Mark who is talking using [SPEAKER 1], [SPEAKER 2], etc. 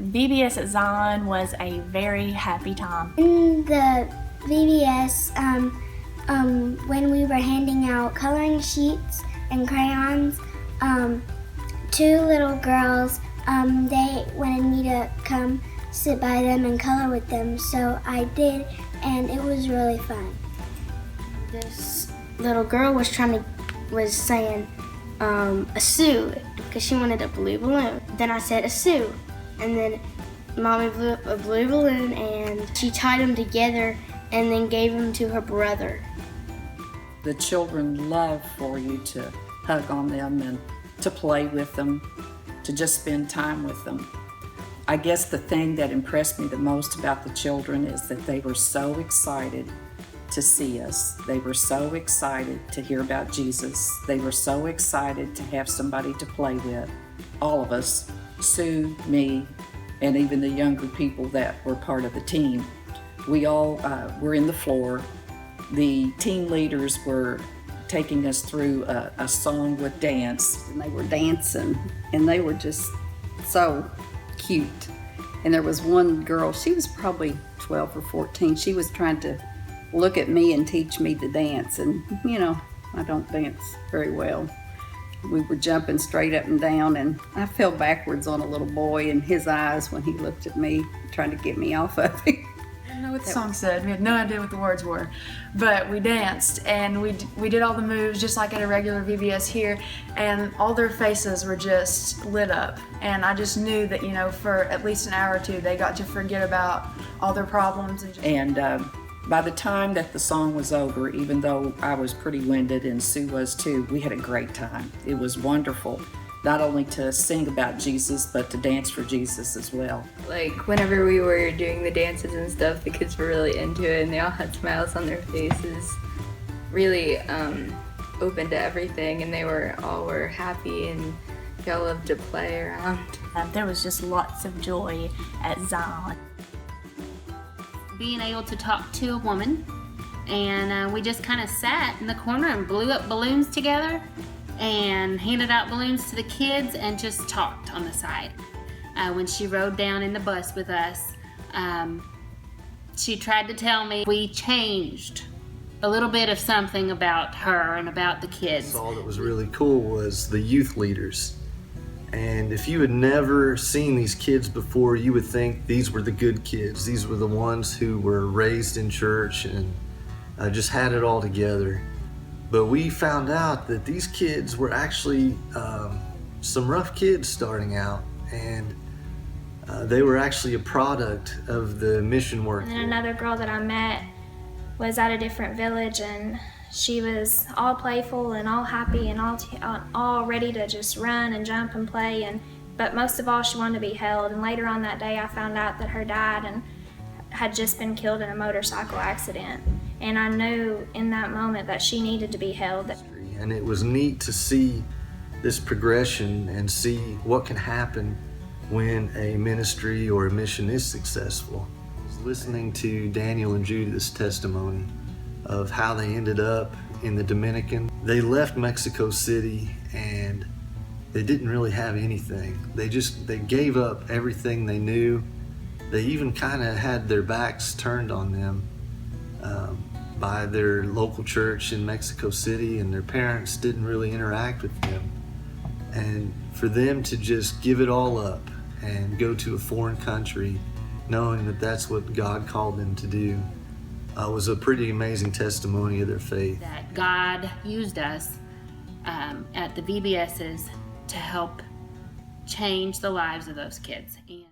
[SPEAKER 1] VBS at Zion was a very happy time.
[SPEAKER 2] In the VBS, when we were handing out coloring sheets and crayons, two little girls, they wanted me to come sit by them and color with them, so I did, and it was really fun. This little girl was saying a Sue, because she wanted a blue balloon. Then I said a Sue, and then Mommy blew up a blue balloon, and she tied them together and then gave them to her brother.
[SPEAKER 3] The children love for you to hug on them and to play with them, to just spend time with them. I guess the thing that impressed me the most about the children is that they were so excited to see us. They were so excited to hear about Jesus. They were so excited to have somebody to play with. All of us, Sue, me, and even the younger people that were part of the team, we all were in the floor. The team leaders were taking us through a song with dance.
[SPEAKER 4] And they were dancing, and they were just so cute. And there was one girl, she was probably 12 or 14. She was trying to look at me and teach me to dance. And, you know, I don't dance very well. We were jumping straight up and down, and I fell backwards on a little boy in his eyes when he looked at me, trying to get me off of him.
[SPEAKER 1] I didn't know what the song said. We had no idea what the words were, but we danced and we did all the moves just like at a regular VBS here, and all their faces were just lit up. And I just knew that, you know, for at least an hour or two, they got to forget about all their problems and
[SPEAKER 3] by the time that the song was over, even though I was pretty winded and Sue was too, we had a great time. It was wonderful, not only to sing about Jesus, but to dance for Jesus as well.
[SPEAKER 5] Like whenever we were doing the dances and stuff, the kids were really into it and they all had smiles on their faces, really open to everything, and they were happy and they all loved to play around.
[SPEAKER 1] there was just lots of joy at Zion.
[SPEAKER 6] Being able to talk to a woman, and we just kind of sat in the corner and blew up balloons together and handed out balloons to the kids and just talked on the side. When she rode down in the bus with us, she tried to tell me we changed a little bit of something about her and about the kids.
[SPEAKER 7] All that was really cool was the youth leaders. And if you had never seen these kids before, you would think these were the good kids. These were the ones who were raised in church and just had it all together. But we found out that these kids were actually some rough kids starting out, and they were actually a product of the mission work.
[SPEAKER 8] And then another girl that I met was at a different village, and she was all playful and all happy and all ready to just run and jump and play, but most of all she wanted to be held. And later on that day I found out that her dad had just been killed in a motorcycle accident, and I knew in that moment that she needed to be held.
[SPEAKER 7] And it was neat to see this progression and see what can happen when a ministry or a mission is successful. I was listening to Daniel and Judith's testimony of how they ended up in the Dominican. They left Mexico City and they didn't really have anything. They gave up everything they knew. They even kind of had their backs turned on them by their local church in Mexico City, and their parents didn't really interact with them. And for them to just give it all up and go to a foreign country, knowing that that's what God called them to do, was a pretty amazing testimony of their faith.
[SPEAKER 6] That God used us at the VBSs to help change the lives of those kids. And